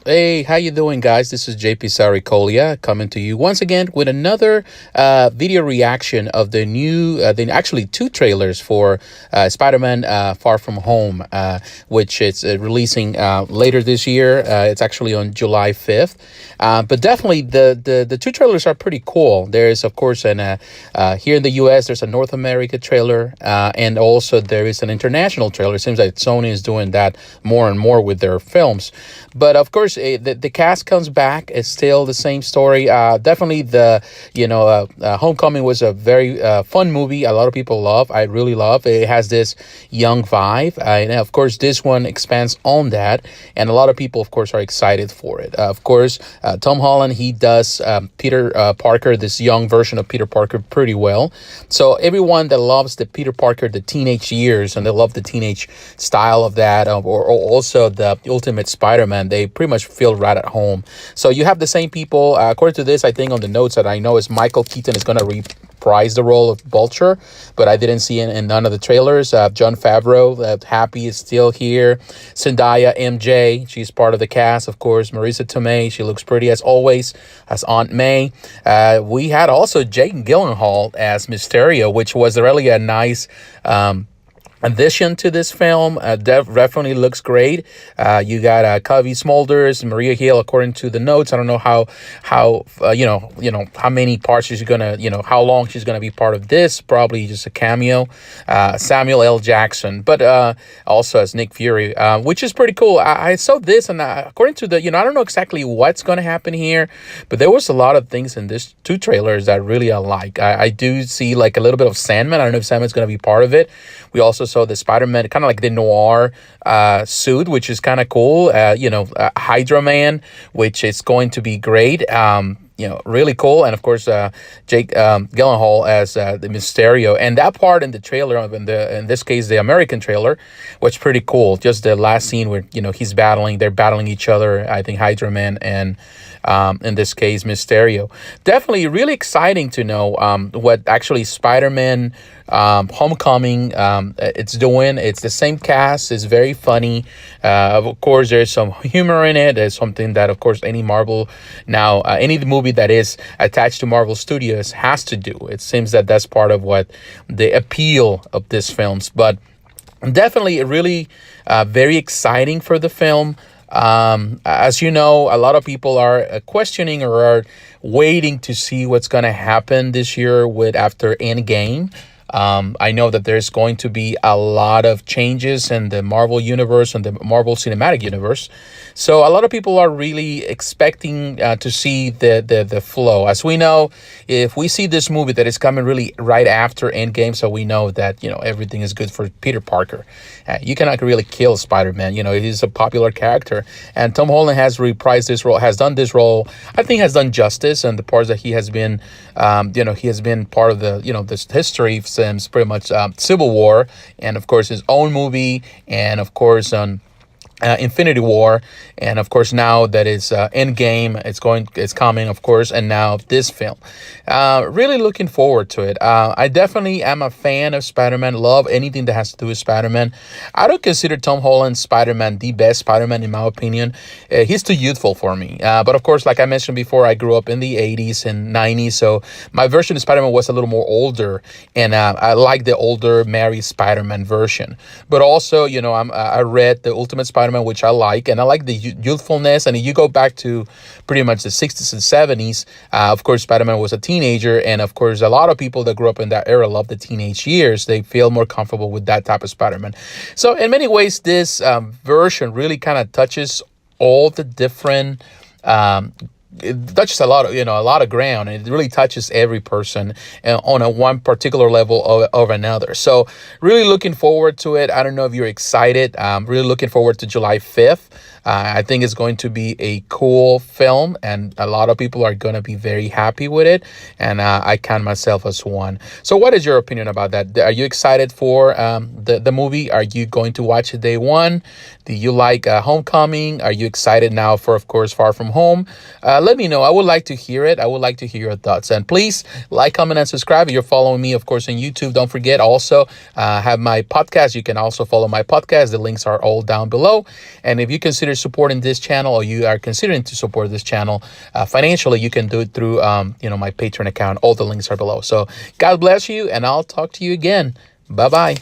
Hey, how you doing, guys? This is JP Saricolia coming to you once again with another video reaction of the new, actually two trailers for Spider-Man Far From Home, which is releasing later this year. It's actually on July 5th. But definitely the two trailers are pretty cool. There's, of course, here in the US, there's a North America trailer, and also there is an international trailer. It seems like Sony is doing that more and more with their films. But of course, the cast comes back. It's still the same story. Definitely Homecoming was a very fun movie. A lot of people love. I really love. It has this young vibe, and of course, this one expands on that. And a lot of people, of course, are excited for it. Of course, Tom Holland, he does Peter Parker, this young version of Peter Parker, pretty well. So everyone that loves the Peter Parker, the teenage years, and they love the teenage style of that, or also the Ultimate Spider-Man, they pretty much feel right at home. So you have the same people. According to this, I think on the notes that I know is Michael Keaton is going to reprise the role of Vulture, but I didn't see it in none of the trailers. Jon Favreau, Happy is still here. Zendaya, MJ, she's part of the cast, of course. Marisa Tomei, she looks pretty as always as Aunt May. We had also Jake Gyllenhaal as Mysterio, which was really a nice addition to this film. Definitely looks great. You got Covey Smulders, Maria Hill, according to the notes. I don't know how how many parts she's gonna, how long she's gonna be part of this. Probably just a cameo. Samuel L. Jackson, but also as Nick Fury, which is pretty cool. I saw this, and according to the, I don't know exactly what's gonna happen here, but there was a lot of things in this two trailers that really I like. I do see like a little bit of Sandman. I don't know if Sandman's gonna be part of it. We also saw the Spider-Man, kind of like the noir suit, which is kind of cool. Hydra Man, which is going to be great. Really cool. And of course, Jake Gyllenhaal as the Mysterio. And that part in the trailer, in this case, the American trailer, was pretty cool. Just the last scene where, they're battling each other. I think Hydra Man and in this case, Mysterio. Definitely really exciting to know what actually Spider-Man Homecoming it's doing. It's the same cast. It's very funny. Of course, there's some humor in it. There's something that, of course, any Marvel now, any movie that is attached to Marvel Studios has to do. It seems that that's part of what the appeal of these films. But definitely really very exciting for the film. As you know, a lot of people are questioning or are waiting to see what's going to happen this year with after Endgame. I know that there's going to be a lot of changes in the Marvel universe and the Marvel Cinematic Universe. So a lot of people are really expecting to see the flow. As we know, if we see this movie that is coming really right after Endgame, so we know that, everything is good for Peter Parker. You cannot really kill Spider-Man. He's a popular character. And Tom Holland has reprised this role, has done this role, I think has done justice. And the parts that he has been, he has been part of the, this history since pretty much Civil War. And, of course, his own movie. And, of course, Infinity War, and of course now that is Endgame, it's coming, of course, and now this film. Really looking forward to it. I definitely am a fan of Spider-Man. Love anything that has to do with Spider-Man. I don't consider Tom Holland's Spider-Man the best Spider-Man in my opinion. He's too youthful for me. But of course, like I mentioned before, I grew up in the 80s and 90s, so my version of Spider-Man was a little more older, and I like the older Mary Spider-Man version. But also, I read the Ultimate Spider-Man, which I like, and I like the youthfulness. And if you go back to pretty much the 60s and 70s, of course, Spider-Man was a teenager, and of course, a lot of people that grew up in that era love the teenage years. They feel more comfortable with that type of Spider-Man. So in many ways, this version really kind of touches all the different it touches a lot of ground, and it really touches every person on a one particular level of another. So really looking forward to it. I don't know if you're excited. Really looking forward to July 5th. I think it's going to be a cool film, and a lot of people are going to be very happy with it, and I count myself as one. So what is your opinion about that? Are you excited for the movie? Are you going to watch it day one? Do you like Homecoming? Are you excited now for, of course, Far From Home? Let me know. I would like to hear it. I would like to hear your thoughts. And please like, comment, and subscribe. If you're following me, of course, on YouTube, don't forget also have my podcast. You can also follow my podcast. The links are all down below. And if you consider consider supporting this channel, or you are considering to support this channel financially, you can do it through my Patreon account. All the links are below. So God bless you, and I'll talk to you again. Bye-bye.